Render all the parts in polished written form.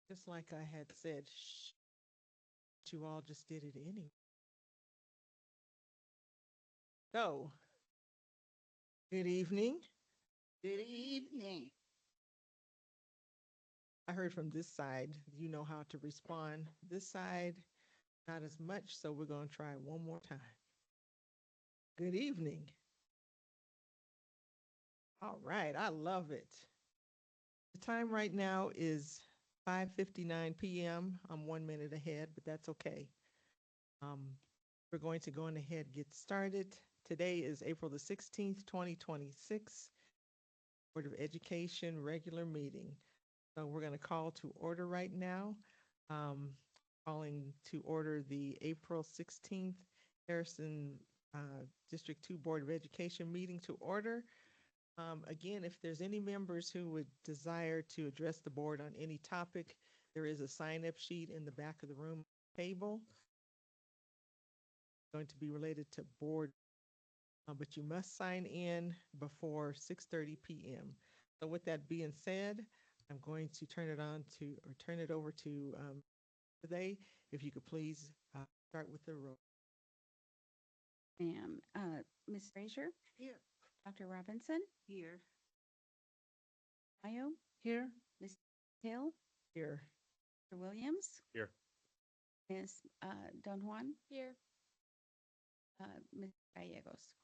Just like I had said, you all just did it anyway. So, good evening. Good evening. I heard from this side, you know how to respond. This side, not as much, so we're going to try one more time. Good evening. All right, I love it. The time right now is 5:59 p.m. I'm 1 minute ahead, but that's okay. Um, we're going to go on ahead and get started. Today is April the 16th, 2026, Board of Education regular meeting. So we're going to call to order right now. Um, Calling to order the April 16th Harrison District 2 Board of Education meeting to order. Again, if there's any members who would desire to address the board on any topic, there is a sign-up sheet in the back of the room table going to be related to board, but you must sign in before 6:30 p.m. So with that being said, I'm going to turn it over to today. If you could please start with the roll. Ma'am, Ms. Frazier, Here. Dr. Robinson, Here. Mayo, Here. Ms. Hill, Here. Mr. Williams, Here. Ms. Don Juan, Here. Ms. Gallegos.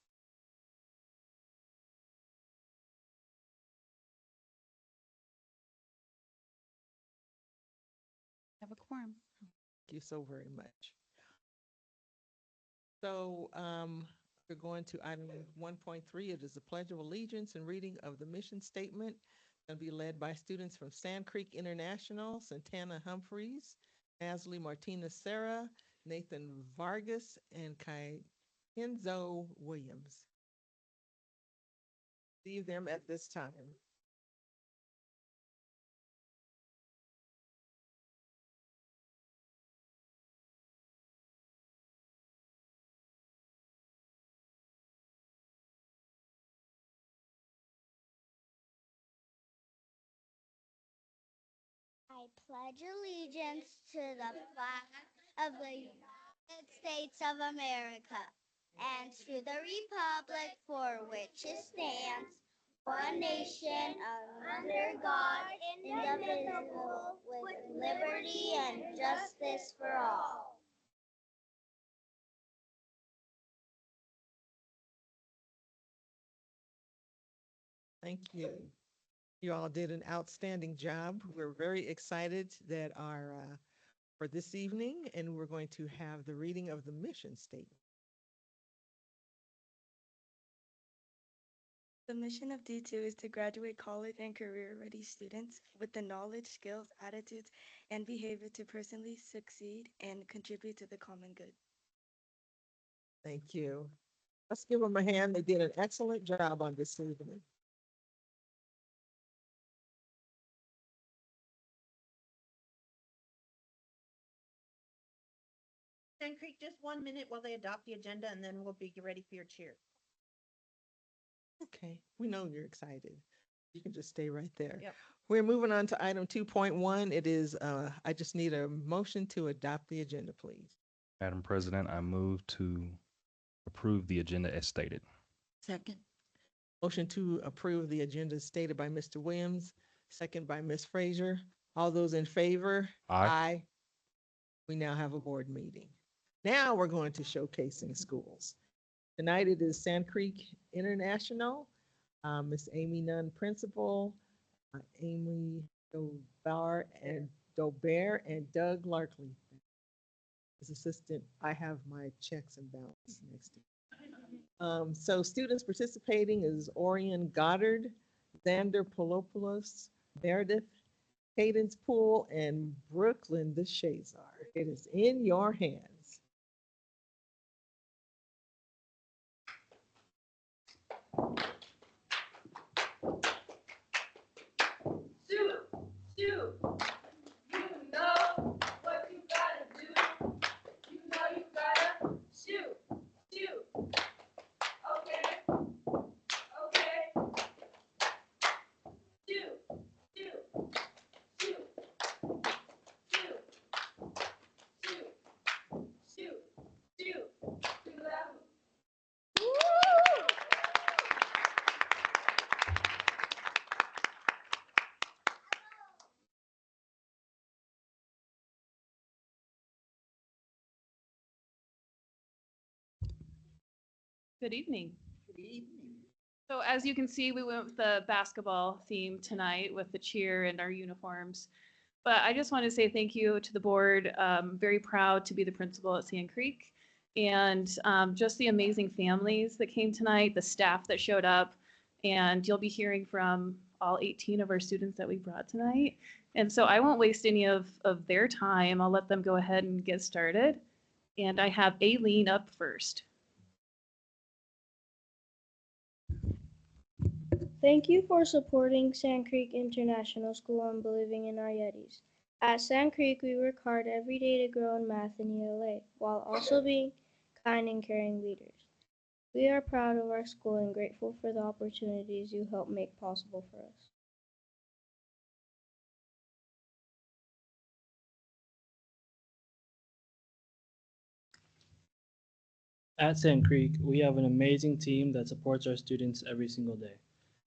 Have a quorum. Thank you so very much. So we're going to item 1.3. It is the Pledge of Allegiance and reading of the mission statement. Going to be led by students from Sand Creek International, Santana Humphreys, Asley Martinez Sarah, Nathan Vargas, and Kenzo Williams. See them at this time. I pledge allegiance to the flag of the United States of America and to the republic for which it stands, one nation under God, indivisible, with liberty and justice for all. Thank you. You all did an outstanding job. We're very excited that for this evening, and we're going to have the reading of the mission statement. The mission of D2 is to graduate college and career ready students with the knowledge, skills, attitudes, and behavior to personally succeed and contribute to the common good. Thank you. Let's give them a hand. They did an excellent job on this evening. Sand Creek, just 1 minute while they adopt the agenda and then we'll be ready for your cheer. Okay, we know you're excited. You can just stay right there. Yep. We're moving on to item 2.1. It is, I just need a motion to adopt the agenda, please. Madam President, I move to approve the agenda as stated. Second. Motion to approve the agenda stated by Mr. Williams, second by Ms. Frazier. All those in favor? Aye. We now have a board meeting. Now we're going to showcasing schools. Tonight it is Sand Creek International, Miss Amy Nunn, principal, Amy Dobar and Doug Larkley. As assistant, I have my checks and balance next to me. So students participating is Orion Goddard, Xander Polopoulos, Meredith, Cadence Poole, and Brooklyn the Shazar. It is in your hands. Good evening. Good evening. So as you can see, we went with the basketball theme tonight with the cheer and our uniforms. But I just want to say thank you to the board. Very proud to be the principal at Sand Creek. And just the amazing families that came tonight, the staff that showed up. And you'll be hearing from all 18 of our students that we brought tonight. And so I won't waste any of their time. I'll let them go ahead and get started. And I have Aileen up first. Thank you for supporting Sand Creek International School and believing in our Yetis. At Sand Creek, we work hard every day to grow in math and ELA, while also being kind and caring leaders. We are proud of our school and grateful for the opportunities you help make possible for us. At Sand Creek, we have an amazing team that supports our students every single day.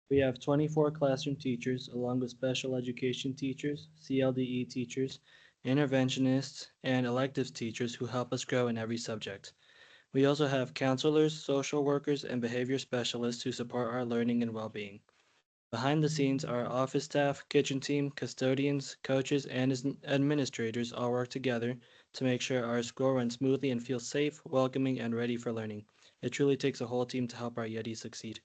We have 24 classroom teachers, along with special education teachers, CLDE teachers, interventionists, and electives teachers who help us grow in every subject. We also have counselors, social workers, and behavior specialists who support our learning and well-being. Behind the scenes, our office staff, kitchen team, custodians, coaches, and administrators all work together to make sure our school runs smoothly and feels safe, welcoming, and ready for learning. It truly takes a whole team to help our Yetis succeed.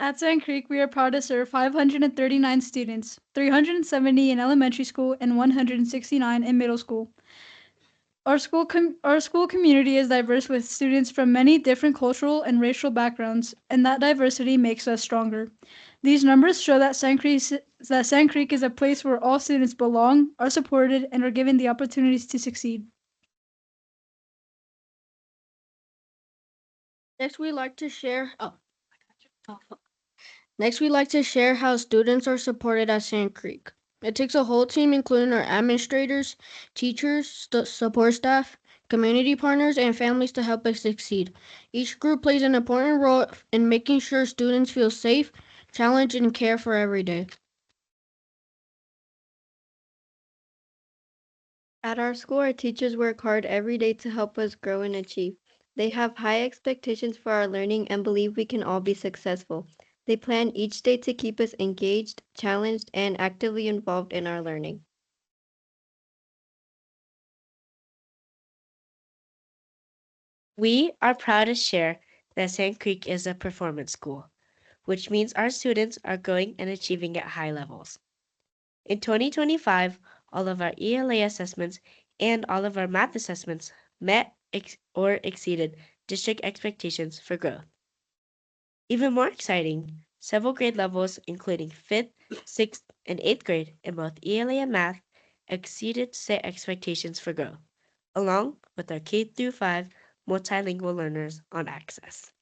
At Sand Creek, we are proud to serve 539 students, 370 in elementary school and 169 in middle school. Our school community is diverse with students from many different cultural and racial backgrounds, and that diversity makes us stronger. These numbers show that Sand Creek is a place where all students belong, are supported, and are given the opportunities to succeed. Next, we'd like to share how students are supported at Sand Creek. It takes a whole team, including our administrators, teachers, support staff, community partners, and families to help us succeed. Each group plays an important role in making sure students feel safe, challenged, and cared for every day. At our school, our teachers work hard every day to help us grow and achieve. They have high expectations for our learning and believe we can all be successful. They plan each day to keep us engaged, challenged, and actively involved in our learning. We are proud to share that Sand Creek is a performance school, which means our students are growing and achieving at high levels. In 2025, all of our ELA assessments and all of our math assessments met or exceeded district expectations for growth. Even more exciting, several grade levels, including 5th, 6th, and 8th grade in both ELA and math, exceeded state expectations for growth, along with our K-5 multilingual learners on Access.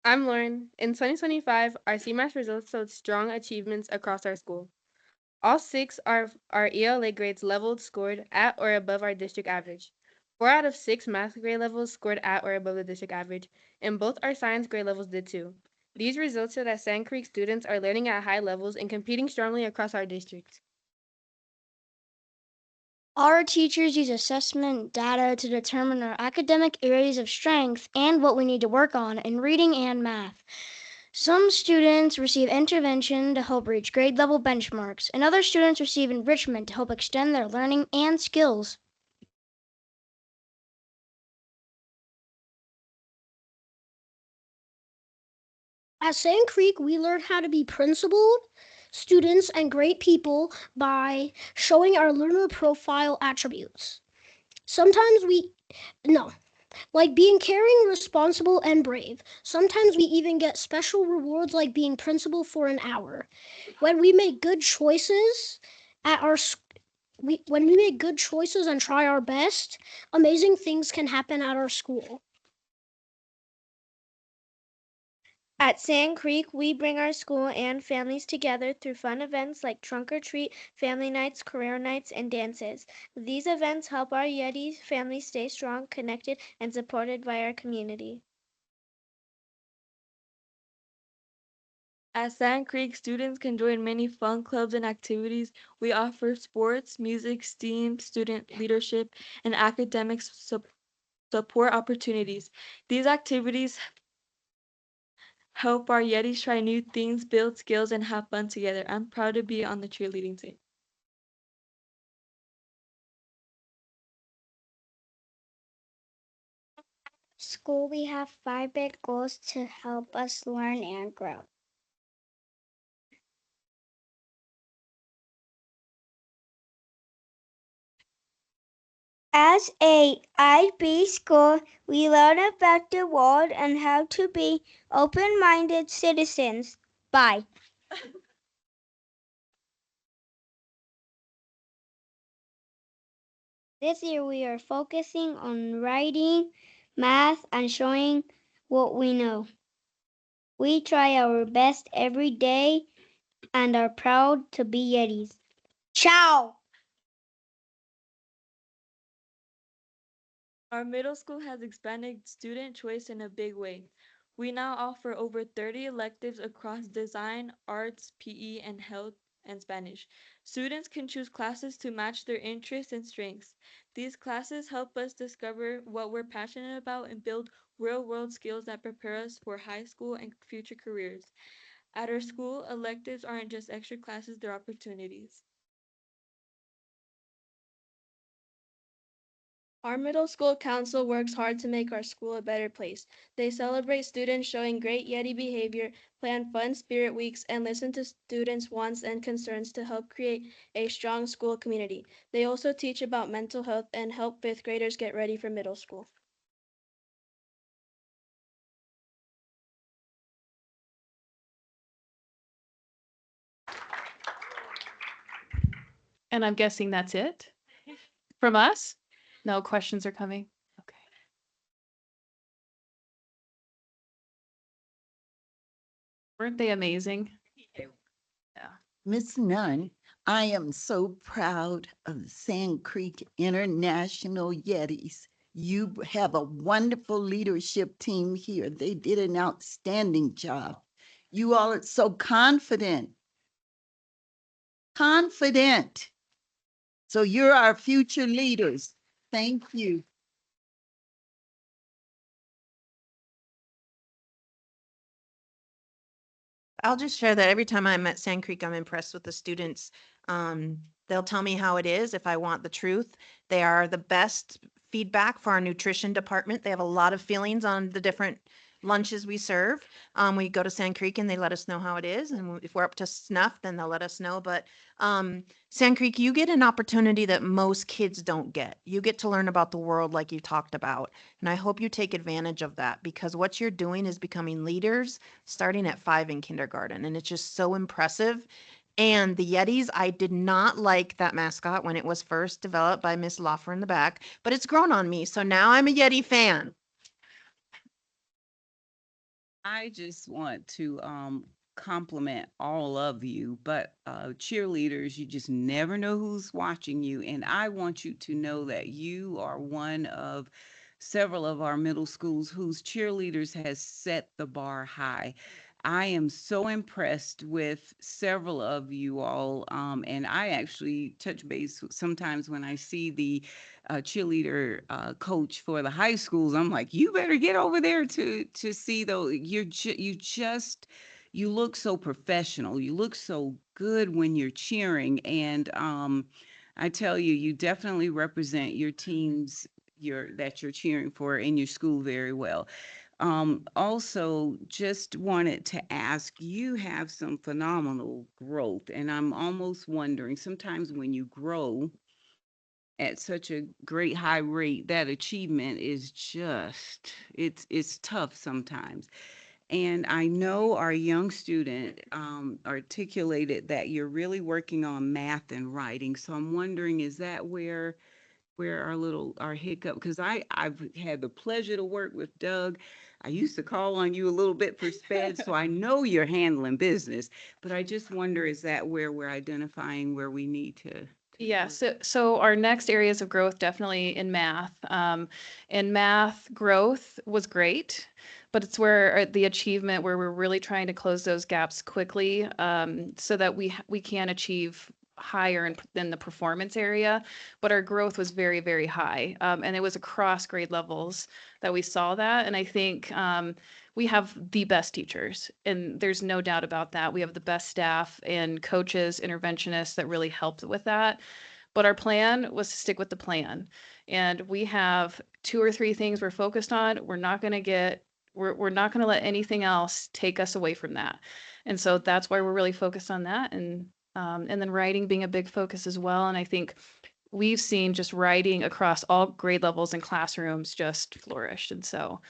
I'm Lauren. In 2025, our CMAS results showed strong achievements across our school. All 6 of our ELA grades leveled scored at or above our district average. 4 out of 6 math grade levels scored at or above the district average, and both our science grade levels did too. These results show that Sand Creek students are learning at high levels and competing strongly across our district. Our teachers use assessment data to determine our academic areas of strength and what we need to work on in reading and math. Some students receive intervention to help reach grade level benchmarks, and other students receive enrichment to help extend their learning and skills. At Sand Creek, we learn how to be principled students and great people by showing our learner profile attributes. Like being caring, responsible, and brave. Sometimes we even get special rewards like being principal for an hour. When we make good choices when we make good choices and try our best, amazing things can happen at our school. At Sand Creek, we bring our school and families together through fun events like Trunk or Treat, family nights, career nights, and dances. These events help our Yeti families stay strong, connected, and supported by our community. At Sand Creek, students can join many fun clubs and activities. We offer sports, music, STEAM, student leadership, and academic support opportunities. These activities help our Yetis try new things, build skills, and have fun together. I'm proud to be on the cheerleading team. School, we have 5 big goals to help us learn and grow. As a IB school, we learn about the world and how to be open-minded citizens. Bye. This year we are focusing on writing, math, and showing what we know. We try our best every day and are proud to be Yetis. Ciao! Our middle school has expanded student choice in a big way. We now offer over 30 electives across design, arts, PE, and health and Spanish. Students can choose classes to match their interests and strengths. These classes help us discover what we're passionate about and build real-world skills that prepare us for high school and future careers. At our school, electives aren't just extra classes, they're opportunities. Our middle school council works hard to make our school a better place. They celebrate students showing great Yeti behavior, plan fun spirit weeks, and listen to students' wants and concerns to help create a strong school community. They also teach about mental health and help fifth graders get ready for middle school. And I'm guessing that's it from us? No questions are coming? Okay. Weren't they amazing? Yeah. Miss Nunn, I am so proud of the Sand Creek International Yetis. You have a wonderful leadership team here. They did an outstanding job. You all are so confident. Confident. So you're our future leaders. Thank you. I'll just share that every time I'm at Sand Creek, I'm impressed with the students. They'll tell me how it is if I want the truth. They are the best feedback for our nutrition department. They have a lot of feelings on the different lunches we serve. We go to Sand Creek and they let us know how it is. And if we're up to snuff, then they'll let us know. But Sand Creek, you get an opportunity that most kids don't get. You get to learn about the world like you talked about. And I hope you take advantage of that because what you're doing is becoming leaders starting at 5 in kindergarten. And it's just so impressive. And the Yetis, I did not like that mascot when it was first developed by Miss Loffer in the back, but it's grown on me. So now I'm a Yeti fan. I just want to compliment all of you, but cheerleaders, you just never know who's watching you. And I want you to know that you are one of several of our middle schools whose cheerleaders has set the bar high. I am so impressed with several of you all, and I actually touch base sometimes when I see the cheerleader coach for the high schools. I'm like, you better get over there to see though. You look so professional. You look so good when you're cheering, and I tell you, you definitely represent your teams that you're cheering for in your school very well. Also, just wanted to ask, you have some phenomenal growth, and I'm almost wondering, sometimes when you grow at such a great high rate, that achievement is just, it's tough sometimes. And I know our young student articulated that you're really working on math and writing. So I'm wondering, is that where our hiccup, because I've had the pleasure to work with Doug. I used to call on you a little bit for sped, so I know you're handling business, but I just wonder, is that where we're identifying where we need to? Yeah, so our next areas of growth definitely in math. In math, growth was great, but it's where the achievement where we're really trying to close those gaps quickly, so that we can achieve higher in the performance area, but our growth was very, very high. And it was across grade levels that we saw that. And I think we have the best teachers, and there's no doubt about that. We have the best staff and coaches, interventionists that really helped with that. But our plan was to stick with the plan. And we have 2 or 3 things we're focused on. We're not going to let anything else take us away from that. And so that's why we're really focused on that. And then writing being a big focus as well. And I think we've seen just writing across all grade levels and classrooms just flourish. And so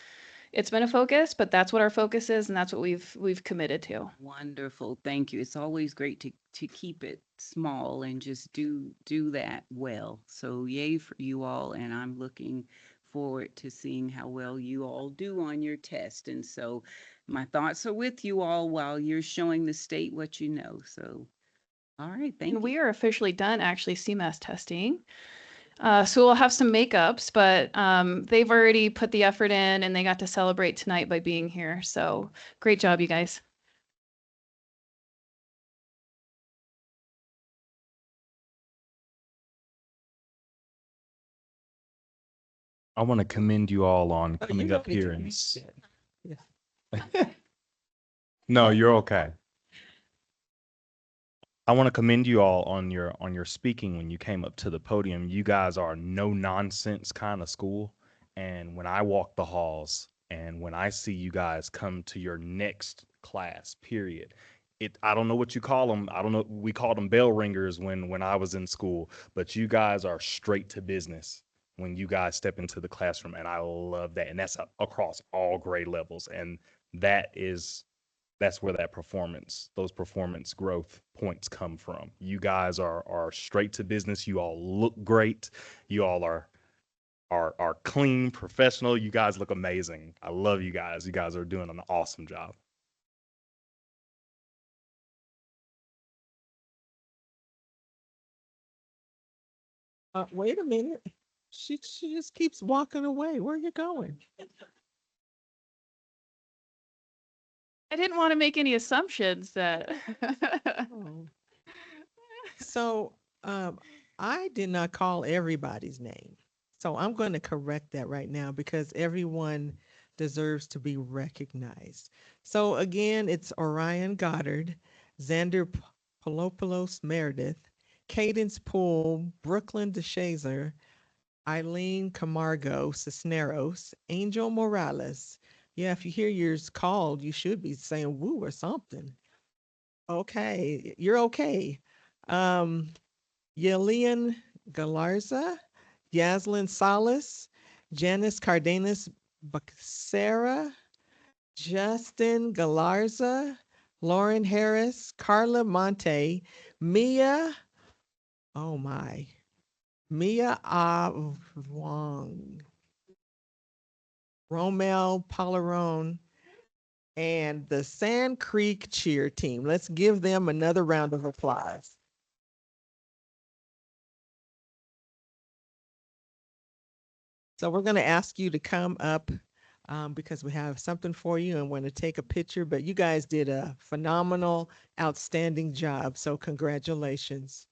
it's been a focus, but that's what our focus is, and that's what we've committed to. Wonderful. Thank you. It's always great to keep it small and just do that well. So yay for you all. And I'm looking forward to seeing how well you all do on your test. And so my thoughts are with you all while you're showing the state what you know. So, all right. Thank And you. we are officially done actually CMAS testing. So we'll have some makeups, but they've already put the effort in and they got to celebrate tonight by being here. So great job, you guys. I want to commend you all on Oh, coming you up already here did and that. Yeah. no, you're okay. I want to commend you all on your speaking when you came up to the podium. You guys are no nonsense kind of school. And when I walk the halls and when I see you guys come to your next class, period, I don't know what you call them. I don't know. We called them bell ringers when I was in school, but you guys are straight to business when you guys step into the classroom. And I love that. And that's across all grade levels. And that's where those performance growth points come from. You guys are straight to business. You all look great. You all are clean, professional. You guys look amazing. I love you guys. You guys are doing an awesome job. Wait a minute. She just keeps walking away. Where are you going? I didn't want to make any assumptions that. Oh. So, I did not call everybody's name. So I'm going to correct that right now because everyone deserves to be recognized. So again, it's Orion Goddard, Xander Polopoulos Meredith, Cadence Poole, Brooklyn DeShazer, Eileen Camargo Cisneros, Angel Morales. Yeah, if you hear yours called, you should be saying woo or something. Okay, you're okay. Um, Yelian Galarza, Yaslin Salas, Janice Cardenas Becerra, Justin Galarza, Lauren Harris, Carla Monte, Mia, oh my, Mia Avwang, Romel Polarone, and the Sand Creek cheer team. Let's give them another round of applause. So we're going to ask you to come up because we have something for you and want to take a picture. But you guys did a phenomenal, outstanding job. So congratulations.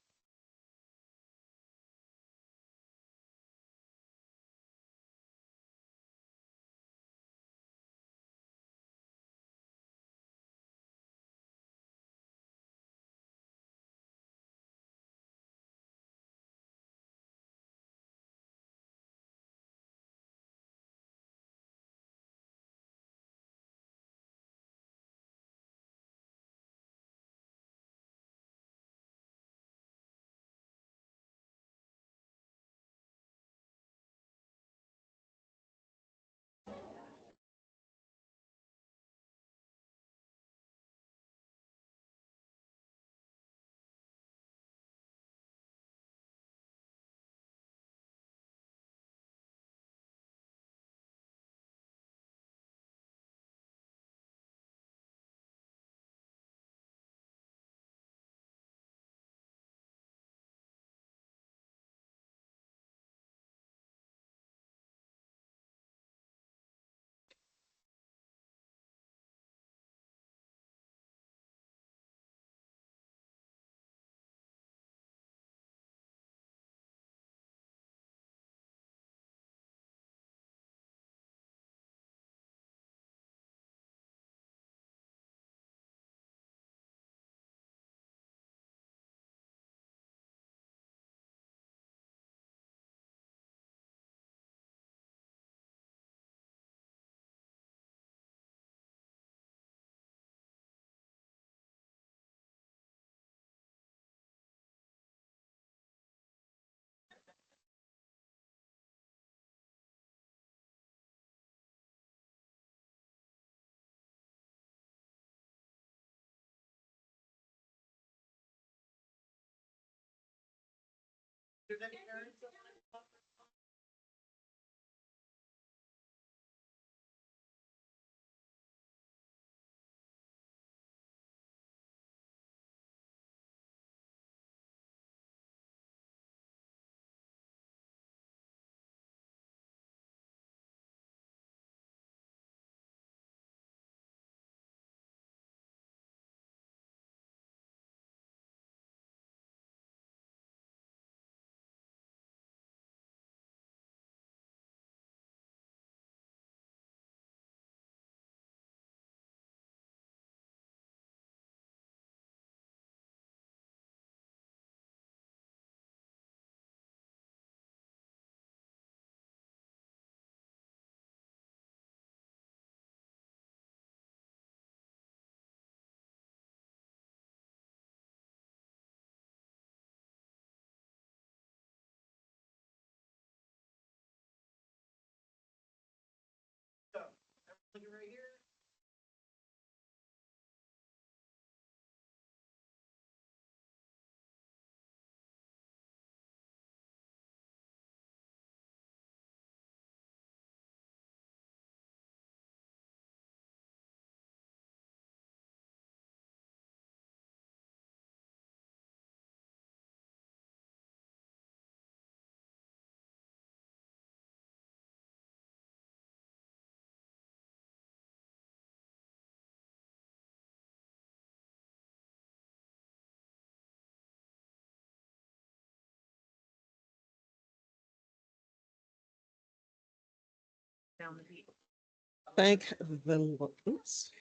Thank the Lord. Oops.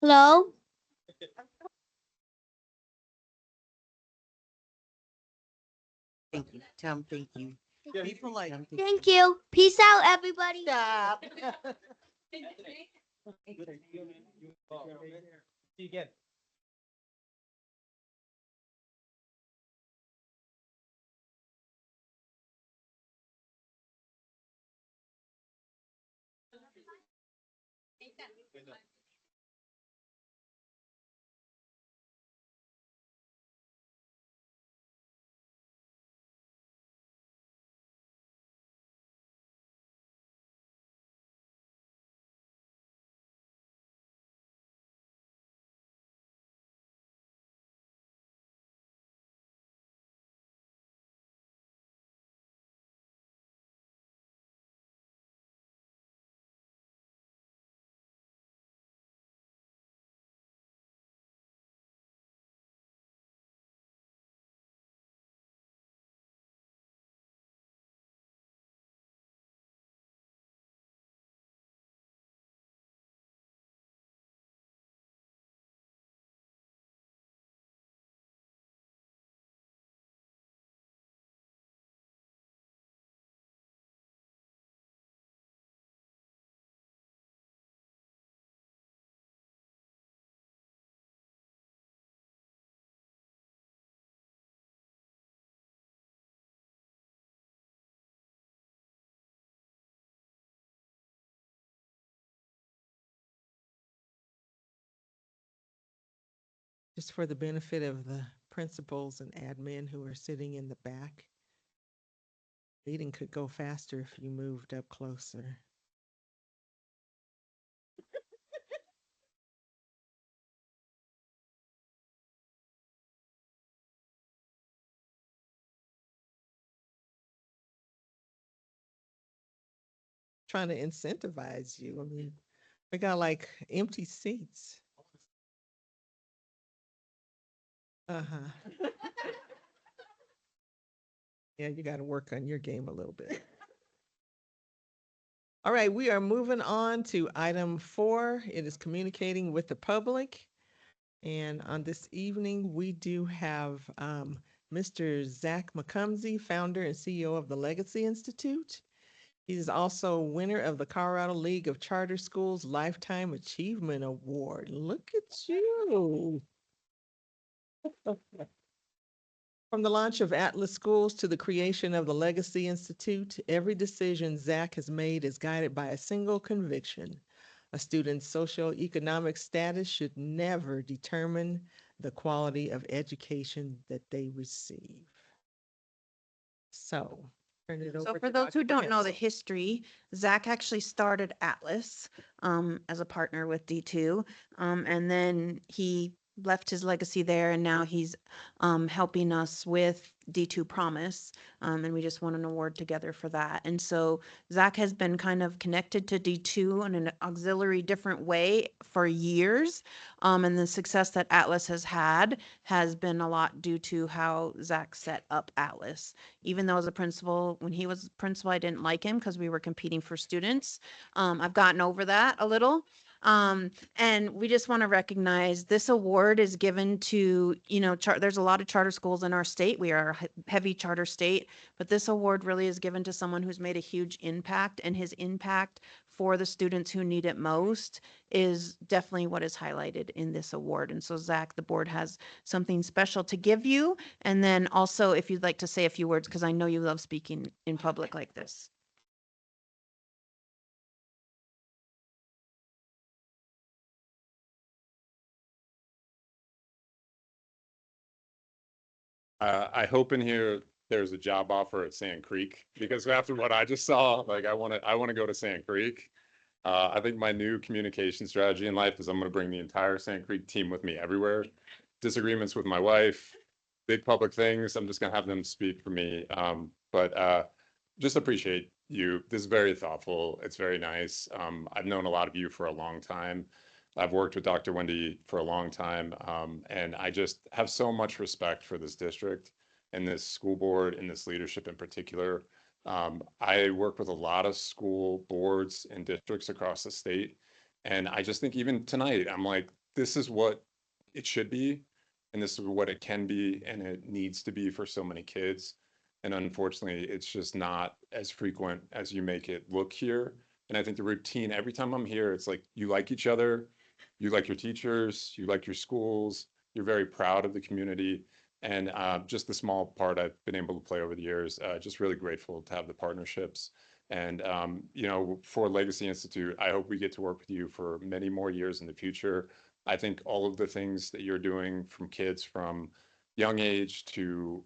Hello? Thank you. Tell them thank you. Be polite. Tell 'em Thank you. Peace out, everybody. Stop. You get it. Just for the benefit of the principals and admin who are sitting in the back, meeting could go faster if you moved up closer. Trying to incentivize you. I mean, we got like empty seats. Uh-huh. Yeah, you got to work on your game a little bit. All right, we are moving on to item 4. It is communicating with the public. And on this evening, we do have Mr. Zach McCumsey, founder and CEO of the Legacy Institute. He is also winner of the Colorado League of Charter Schools Lifetime Achievement Award. Look at you. From the launch of Atlas Schools to the creation of the Legacy Institute, every decision Zach has made is guided by a single conviction: A student's socioeconomic status should never determine the quality of education that they receive. So, turn it over So to for those who Dr. don't know the Hensel. history, Zach actually started Atlas as a partner with D2. And then he left his legacy there and now he's helping us with D2 Promise. And we just won an award together for that. And so Zach has been kind of connected to D2 in an auxiliary different way for years. And the success that Atlas has been a lot due to how Zach set up Atlas. Even though as a principal, when he was principal, I didn't like him because we were competing for students. I've gotten over that a little. And we just want to recognize this award is given to, there's a lot of charter schools in our state. We are a heavy charter state, but this award really is given to someone who's made a huge impact, and his impact for the students who need it most is definitely what is highlighted in this award. And so Zach, the board has something special to give you. And then also if you'd like to say a few words, because I know you love speaking in public like this. I hope in here there's a job offer at Sand Creek, because after what I just saw, like I want to go to Sand Creek. I think my new communication strategy in life is I'm going to bring the entire Sand Creek team with me everywhere. Disagreements with my wife, big public things, I'm just going to have them speak for me. But just appreciate you. This is very thoughtful. It's very nice. I've known a lot of you for a long time. I've worked with Dr. Wendy for a long time, and I just have so much respect for this district and this school board and this leadership in particular. I work with a lot of school boards and districts across the state, and I just think even tonight, I'm like, this is what it should be, and this is what it can be, and it needs to be for so many kids. And unfortunately, it's just not as frequent as you make it look here. And I think the routine, every time I'm here, it's like you like each other, you like your teachers, you like your schools, you're very proud of the community. And just the small part I've been able to play over the years, just really grateful to have the partnerships. And, for Legacy Institute, I hope we get to work with you for many more years in the future. I think all of the things that you're doing from kids from young age to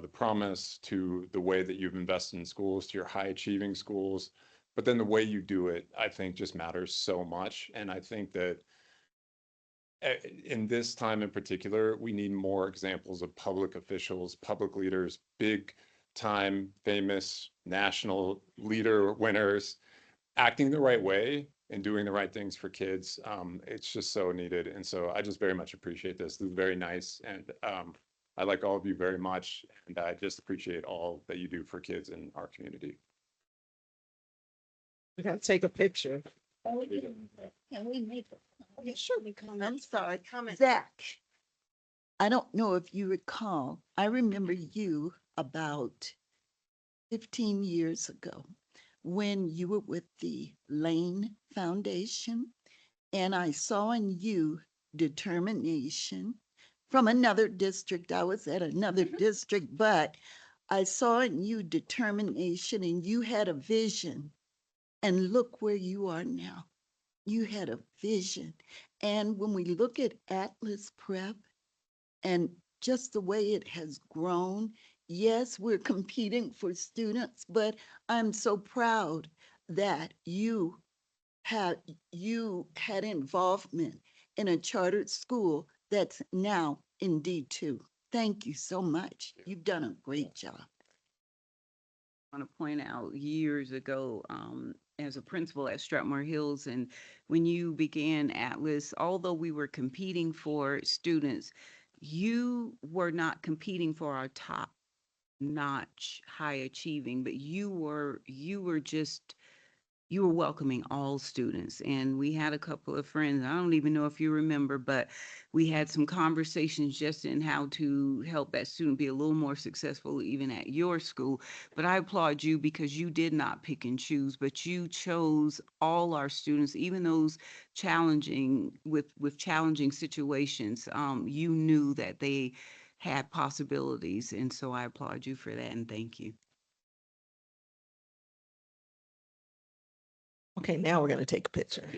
the promise, to the way that you've invested in schools, to your high achieving schools, but then the way you do it, I think just matters so much. And I think that in this time in particular, we need more examples of public officials, public leaders, big time, famous national leader winners, acting the right way and doing the right things for kids. It's just so needed. And so I just very much appreciate this. This is very nice. And I like all of you very much. And I just appreciate all that you do for kids in our community. We got to take a picture. Can we make a sure. I'm sorry. Zach, I don't know if you recall, I remember you about 15 years ago when you were with the Lane Foundation, and I saw in you determination from another district. I was at another district, but I saw in you determination, and you had a vision. And look where you are now. You had a vision. And when we look at Atlas Prep and just the way it has grown, yes, we're competing for students, but I'm so proud that you had involvement in a chartered school that's now in D2. Thank you so much. You've done a great job. I want to point out years ago, as a principal at Strathmore Hills, and when you began Atlas, although we were competing for students, you were not competing for our top notch high achieving, but you were welcoming all students. And we had a couple of friends, I don't even know if you remember, but we had some conversations just in how to help that student be a little more successful even at your school. But I applaud you because you did not pick and choose, but you chose all our students, even those challenging with challenging situations. You knew that they had possibilities. And so I applaud you for that and thank you. Okay, now we're going to take a picture.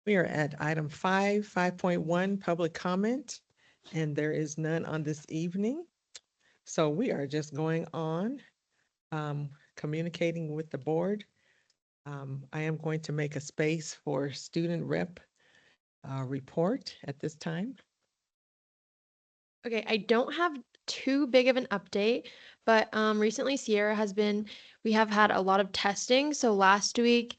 We are at item 5.1, public comment, and there is none on this evening. So we are just going on, communicating with the board. I am going to make a space for student rep report at this time. Okay, I don't have too big of an update, but recently we have had a lot of testing. So last week,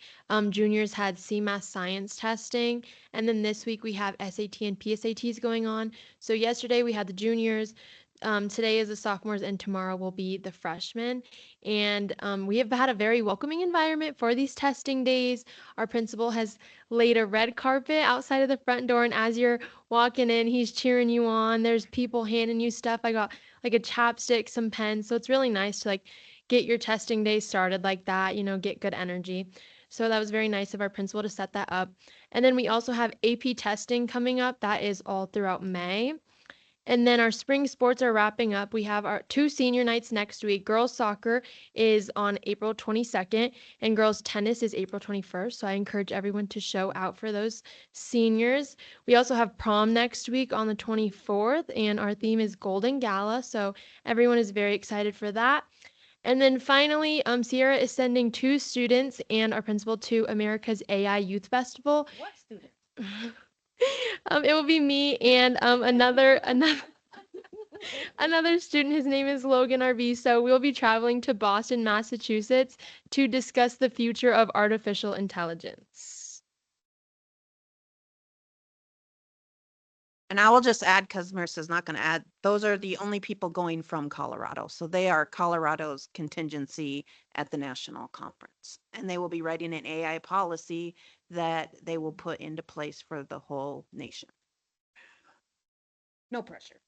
juniors had CMAS science testing, and then this week we have SAT and PSATs going on. So yesterday we had the juniors, today is the sophomores, and tomorrow will be the freshmen. And we have had a very welcoming environment for these testing days. Our principal has laid a red carpet outside of the front door, and as you're walking in, he's cheering you on. There's people handing you stuff. I got like a chapstick, some pens. So it's really nice to like get your testing day started like that, get good energy. So that was very nice of our principal to set that up. And then we also have AP testing coming up. That is all throughout May. And then our spring sports are wrapping up. We have our 2 senior nights next week. Girls soccer is on April 22nd and girls tennis is April 21st. So I encourage everyone to show out for those seniors. We also have prom next week on the 24th, and our theme is Golden Gala. So everyone is very excited for that. And then finally, Sierra is sending 2 students and our principal to America's AI Youth Festival. What student? It will be me and another student. His name is Logan RV. So we'll be traveling to Boston, Massachusetts to discuss the future of artificial intelligence. And I will just add, because Marissa's not going to add, those are the only people going from Colorado. So they are Colorado's contingency at the national conference. And they will be writing an AI policy that they will put into place for the whole nation. No pressure.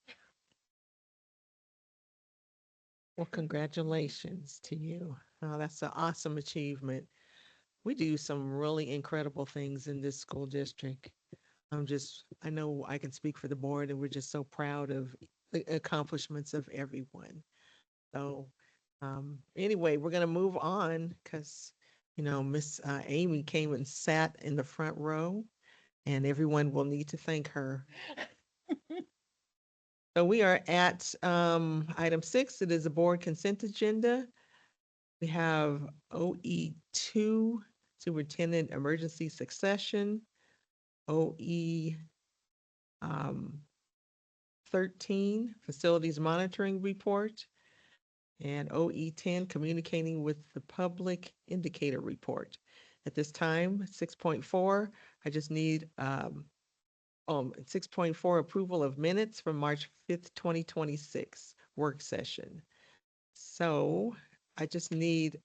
Well, congratulations to you. Oh, that's an awesome achievement. We do some really incredible things in this school district. I know I can speak for the board, and we're just so proud of the accomplishments of everyone. So anyway, we're going to move on because, Miss Amy came and sat in the front row, and everyone will need to thank her. So we are at item 6. It is a board consent agenda. We have OE2, Superintendent Emergency Succession, OE 13, Facilities Monitoring Report, and OE 10, Communicating with the Public Indicator Report. At this time, 6.4, I just need 6.4, approval of minutes from March 5th, 2026 work session. So I just need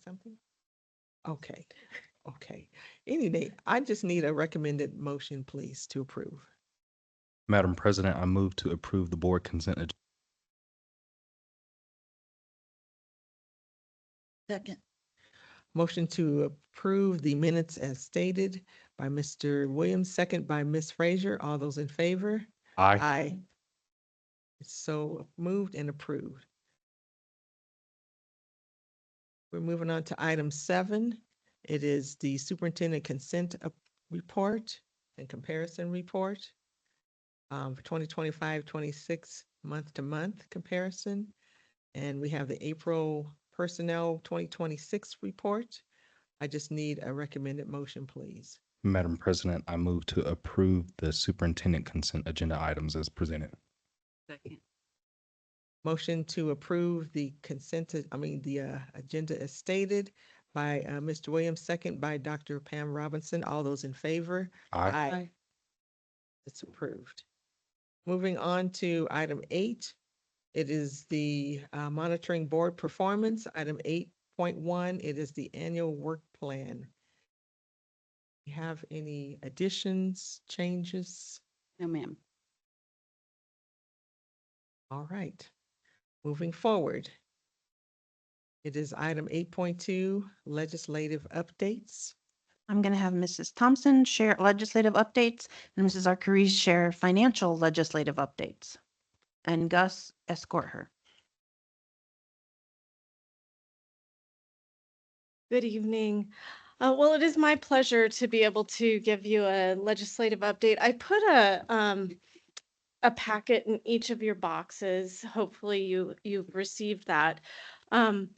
something? Okay. Anyway, I just need a recommended motion, please, to approve. Madam President, I move to approve the board consent agenda. Second. Motion to approve the minutes as stated by Mr. Williams, second by Ms. Frazier. All those in favor? Aye. Aye. It's so moved and approved. We're moving on to item 7. It is the superintendent consent report and comparison report for 2025-26 month-to-month comparison. And we have the April personnel 2026 report. I just need a recommended motion, please. Madam President, I move to approve the superintendent consent agenda items as presented. Second. Motion to approve the agenda as stated by Mr. Williams, second by Dr. Pam Robinson. All those in favor? Aye. It's approved. Moving on to item 8. It is the monitoring board performance. Item 8.1, it is the annual work plan. You have any additions, changes? No, ma'am. All right. Moving forward. It is item 8.2, legislative updates. I'm going to have Mrs. Thompson share legislative updates and Mrs. Arcuri share financial legislative updates. And Gus escort her. Good evening. Well, it is my pleasure to be able to give you a legislative update. I put a packet in each of your boxes. Hopefully you've received that. Um,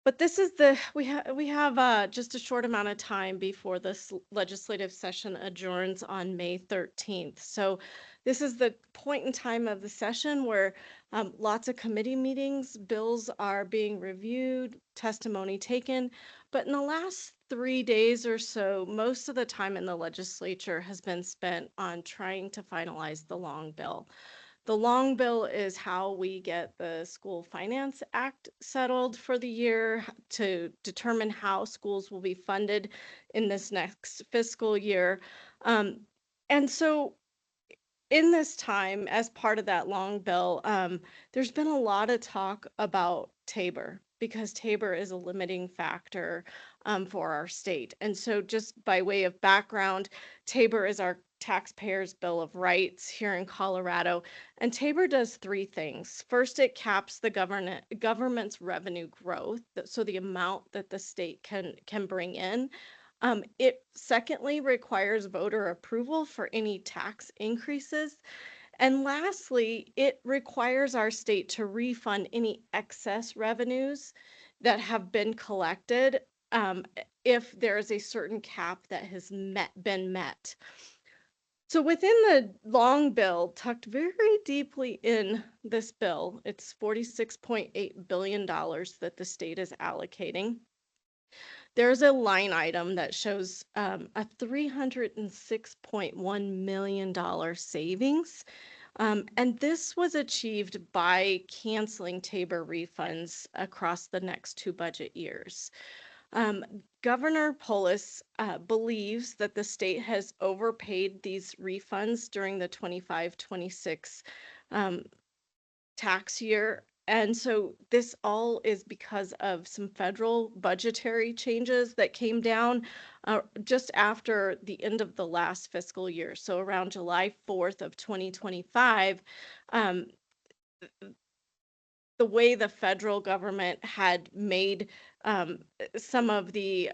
but this is we have just a short amount of time before this legislative session adjourns on May 13th. So this is the point in time of the session where lots of committee meetings, bills are being reviewed, testimony taken. But in the last 3 days or so, most of the time in the legislature has been spent on trying to finalize the long bill. The long bill is how we get the School Finance Act settled for the year to determine how schools will be funded in this next fiscal year. And so in this time, as part of that long bill, there's been a lot of talk about Tabor because Tabor is a limiting factor for our state. And so, just by way of background, Tabor is our taxpayers' bill of rights here in Colorado. And Tabor does three things. First, it caps the government's revenue growth, so the amount that the state can bring in. It secondly requires voter approval for any tax increases. And lastly, it requires our state to refund any excess revenues that have been collected if there is a certain cap that has been met. So within the long bill, tucked very deeply in this bill, it's $46.8 billion that the state is allocating. There's a line item that shows a $306.1 million savings. And this was achieved by canceling Tabor refunds across the next 2 budget years. Governor Polis believes that the state has overpaid these refunds during the 25-26 tax year. And so this all is because of some federal budgetary changes that came down just after the end of the last fiscal year. So around July 4th of 2025, the way the federal government had made some of the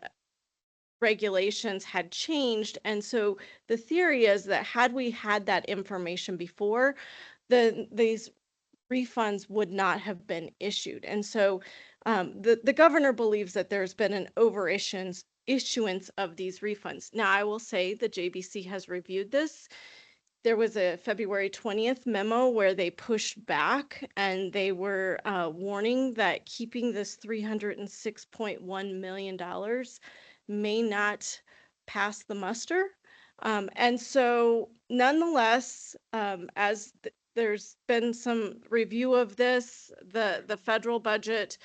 regulations had changed. And so the theory is that had we had that information before, these refunds would not have been issued. And so the governor believes that there's been an overissuance of these refunds. Now, I will say the JBC has reviewed this. There was a February 20th memo where they pushed back and they were warning that keeping this $306.1 million may not pass the muster. And so nonetheless, as there's been some review of this, the federal budget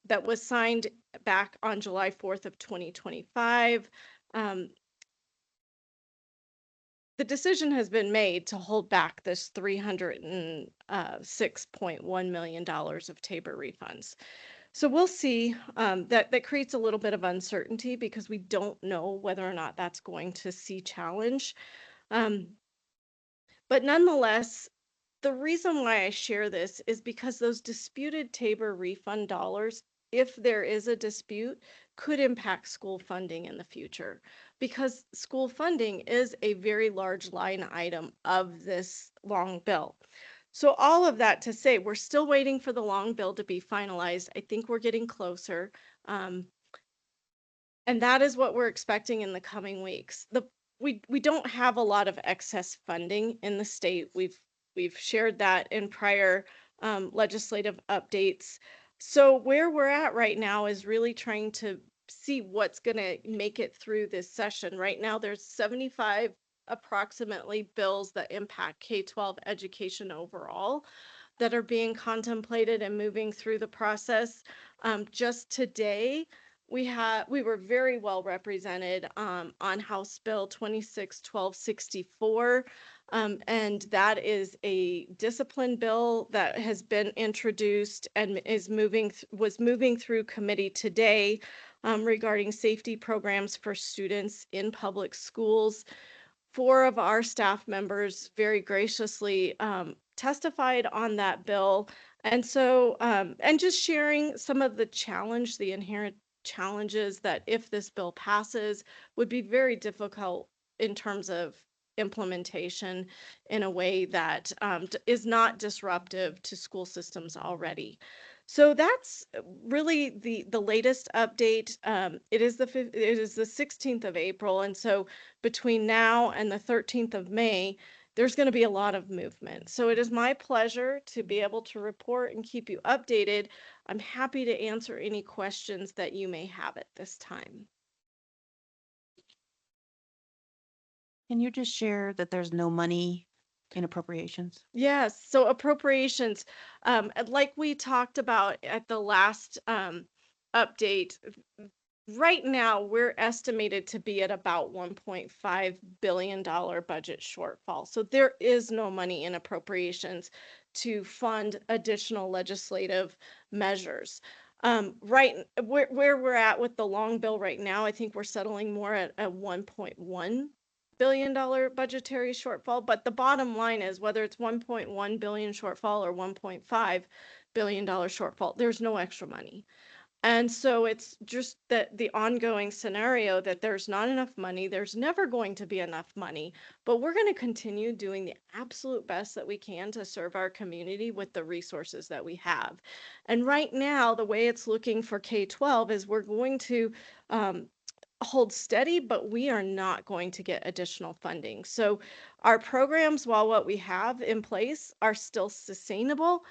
that was signed back on July 4th of 2025, the decision has been made to hold back this $306.1 million of Tabor refunds. So we'll see. That creates a little bit of uncertainty because we don't know whether or not that's going to see challenge. But nonetheless, the reason why I share this is because those disputed Tabor refund dollars, if there is a dispute, could impact school funding in the future because school funding is a very large line item of this long bill. So all of that to say, we're still waiting for the long bill to be finalized. I think we're getting closer. And that is what we're expecting in the coming weeks. We don't have a lot of excess funding in the state. We've shared that in prior legislative updates. So where we're at right now is really trying to see what's going to make it through this session. Right now, there's 75 approximately bills that impact K-12 education overall that are being contemplated and moving through the process. Just today, we were very well represented on House Bill 26-1264. And that is a discipline bill that has been introduced and was moving through committee today regarding safety programs for students in public schools. 4 of our staff members very graciously testified on that bill And so, and just sharing some of the inherent challenges that if this bill passes would be very difficult in terms of implementation in a way that is not disruptive to school systems already. So that's really the latest update. It is the 16th of April, and so between now and the 13th of May, there's going to be a lot of movement. So it is my pleasure to be able to report and keep you updated. I'm happy to answer any questions that you may have at this time. Can you just share that there's no money in appropriations? Yes, so appropriations, like we talked about at the last update, right now we're estimated to be at about $1.5 billion budget shortfall. So there is no money in appropriations to fund additional legislative measures. Right where we're at with the long bill right now, I think we're settling more at a $1.1 billion budgetary shortfall. But the bottom line is whether it's 1.1 billion shortfall or 1.5 billion dollar shortfall, there's no extra money. And so it's just that the ongoing scenario that there's not enough money, there's never going to be enough money, but we're going to continue doing the absolute best that we can to serve our community with the resources that we have. And right now, the way it's looking for K-12 is we're going to hold steady, but we are not going to get additional funding. So our programs, while what we have in place are still sustainable,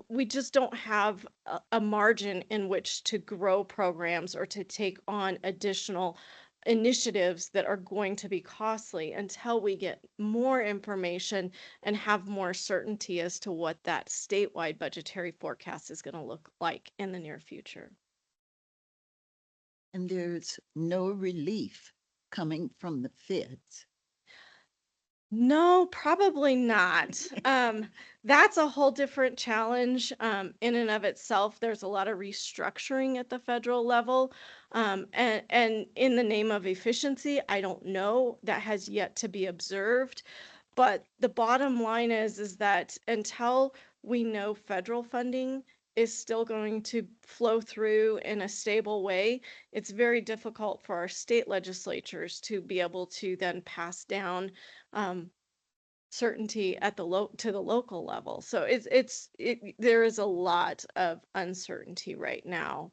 we just don't have a margin in which to grow programs or to take on additional initiatives that are going to be costly until we get more information and have more certainty as to what that statewide budgetary forecast is going to look like in the near future. And there's no relief coming from the feds. No, probably not. That's a whole different challenge in and of itself. There's a lot of restructuring at the federal level. And in the name of efficiency, I don't know. That has yet to be observed. But the bottom line is that until we know federal funding is still going to flow through in a stable way, it's very difficult for our state legislatures to be able to then pass down certainty at the to the local level. So there is a lot of uncertainty right now.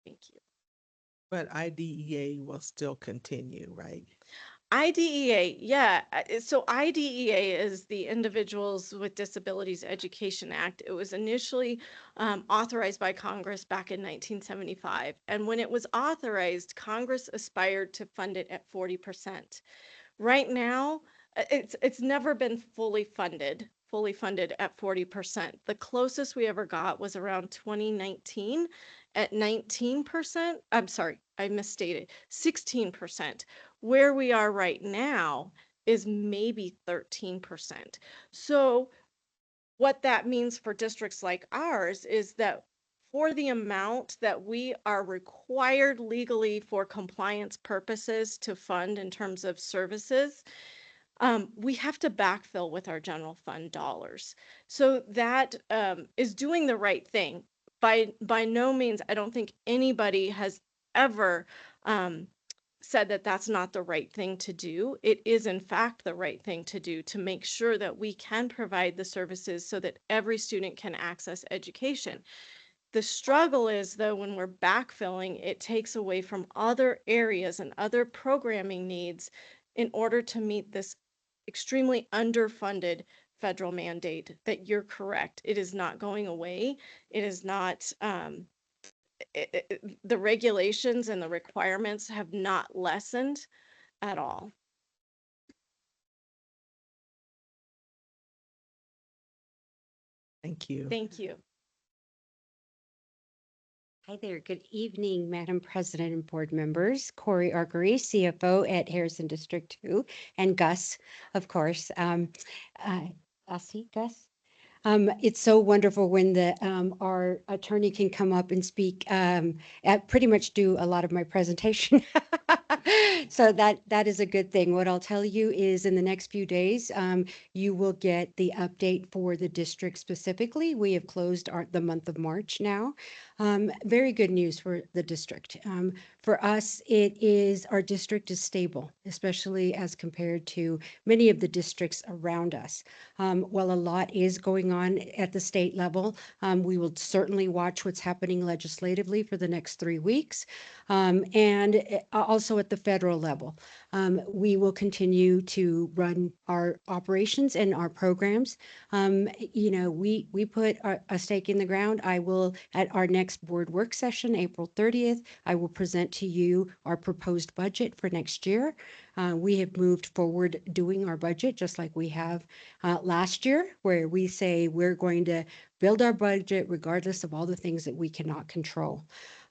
Thank you. But IDEA will still continue, right? IDEA, yeah. So IDEA is the Individuals with Disabilities Education Act. It was initially authorized by Congress back in 1975. And when it was authorized, Congress aspired to fund it at 40%. Right now, it's never been fully funded at 40%. The closest we ever got was around 2019 at 19%. I'm sorry, I misstated, 16%. Where we are right now is maybe 13%. So what that means for districts like ours is that for the amount that we are required legally for compliance purposes to fund in terms of services, we have to backfill with our general fund dollars. So that is doing the right thing. By no means, I don't think anybody has ever said that that's not the right thing to do. It is, in fact, the right thing to do to make sure that we can provide the services so that every student can access education. The struggle is, though, when we're backfilling, it takes away from other areas and other programming needs in order to meet this extremely underfunded federal mandate. That you're correct. It is not going away. It is not, the regulations and the requirements have not lessened at all. Thank you. Thank you. Hi there. Good evening, Madam President and board members. Corey Arkery, CFO at Harrison District 2, and Gus, of course. Aussie, Gus. It's so wonderful when our attorney can come up and speak, pretty much do a lot of my presentation. So that is a good thing. What I'll tell you is in the next few days, you will get the update for the district specifically. We have closed the month of March now. Very good news for the district. For us, our district is stable, especially as compared to many of the districts around us. While a lot is going on at the state level, we will certainly watch what's happening legislatively for the next 3 weeks. And also at the federal level, we will continue to run our operations and our programs. We put a stake in the ground. I will, at our next board work session, April 30th, I will present to you our proposed budget for next year. We have moved forward doing our budget just like we have last year, where we say we're going to build our budget regardless of all the things that we cannot control.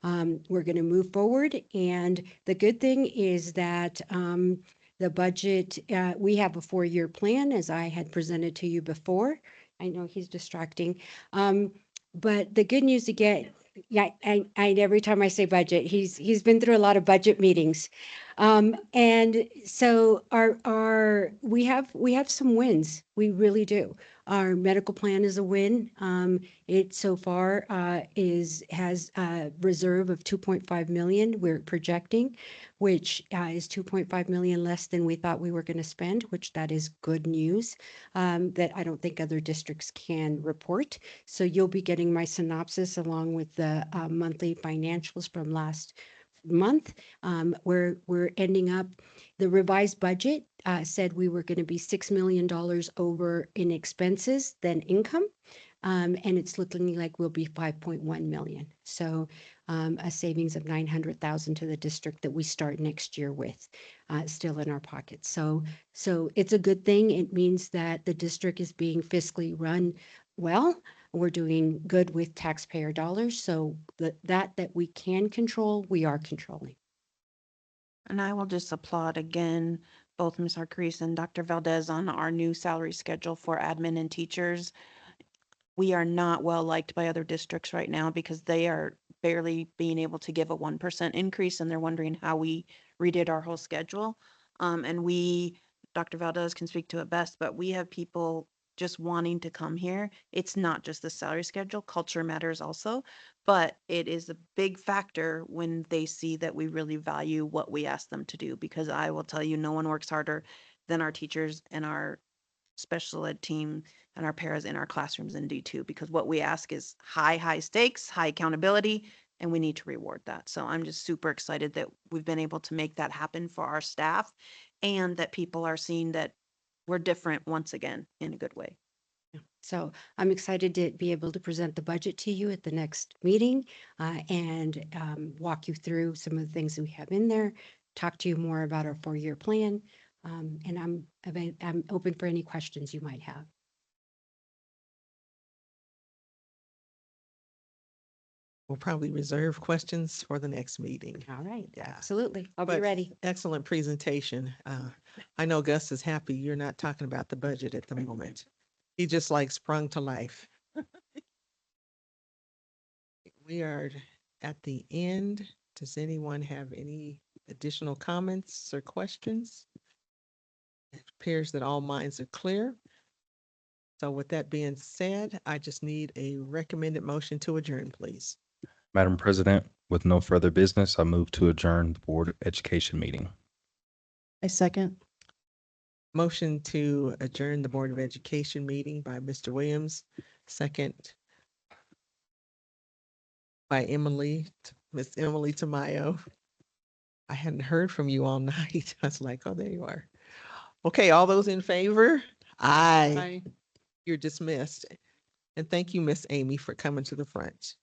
We're going to move forward. And the good thing is that the budget, we have a 4-year plan, as I had presented to you before. I know he's distracting. But the good news again, yeah, I every time I say budget, he's been through a lot of budget meetings. And so we have some wins. We really do. Our medical plan is a win. It so far has a reserve of 2.5 million we're projecting, which is 2.5 million less than we thought we were going to spend, which that is good news that I don't think other districts can report. So you'll be getting my synopsis along with the monthly financials from last month. We're ending up, the revised budget said we were going to be $6 million over in expenses than income. And it's looking like we'll be 5.1 million. So a savings of 900,000 to the district that we start next year with still in our pockets. So it's a good thing. It means that the district is being fiscally run well. We're doing good with taxpayer dollars. So that we can control, we are controlling. And I will just applaud again, both Ms. Arcariz and Dr. Valdez on our new salary schedule for admin and teachers. We are not well liked by other districts right now because they are barely being able to give a 1% increase, and they're wondering how we redid our whole schedule. And Dr. Valdez can speak to it best, but we have people just wanting to come here. It's not just the salary schedule, culture matters also, but it is a big factor when they see that we really value what we ask them to do, because I will tell you, no one works harder than our teachers and our special ed team and our paras in our classrooms in D2, because what we ask is high stakes, high accountability, and we need to reward that. So I'm just super excited that we've been able to make that happen for our staff, and that people are seeing that we're different once again in a good way. So I'm excited to be able to present the budget to you at the next meeting and walk you through some of the things that we have in there, talk to you more about our 4-year plan. And I'm open for any questions you might have. We'll probably reserve questions for the next meeting. All right, Yeah. absolutely. I'll be But ready. Excellent presentation. I know Gus is happy you're not talking about the budget at the moment. He just like sprung to life. We are at the end. Does anyone have any additional comments or questions? It appears that all minds are clear. So with that being said, I just need a recommended motion to adjourn, please. Madam President, with no further business, I move to adjourn the Board of Education meeting. I second. Motion to adjourn the Board of Education meeting by Mr. Williams, second by Miss Emily Tamayo. I hadn't heard from you all night. I was like, oh, there you are. Okay, all those in favor? Aye. You're dismissed. And thank you, Miss Amy, for coming to the front.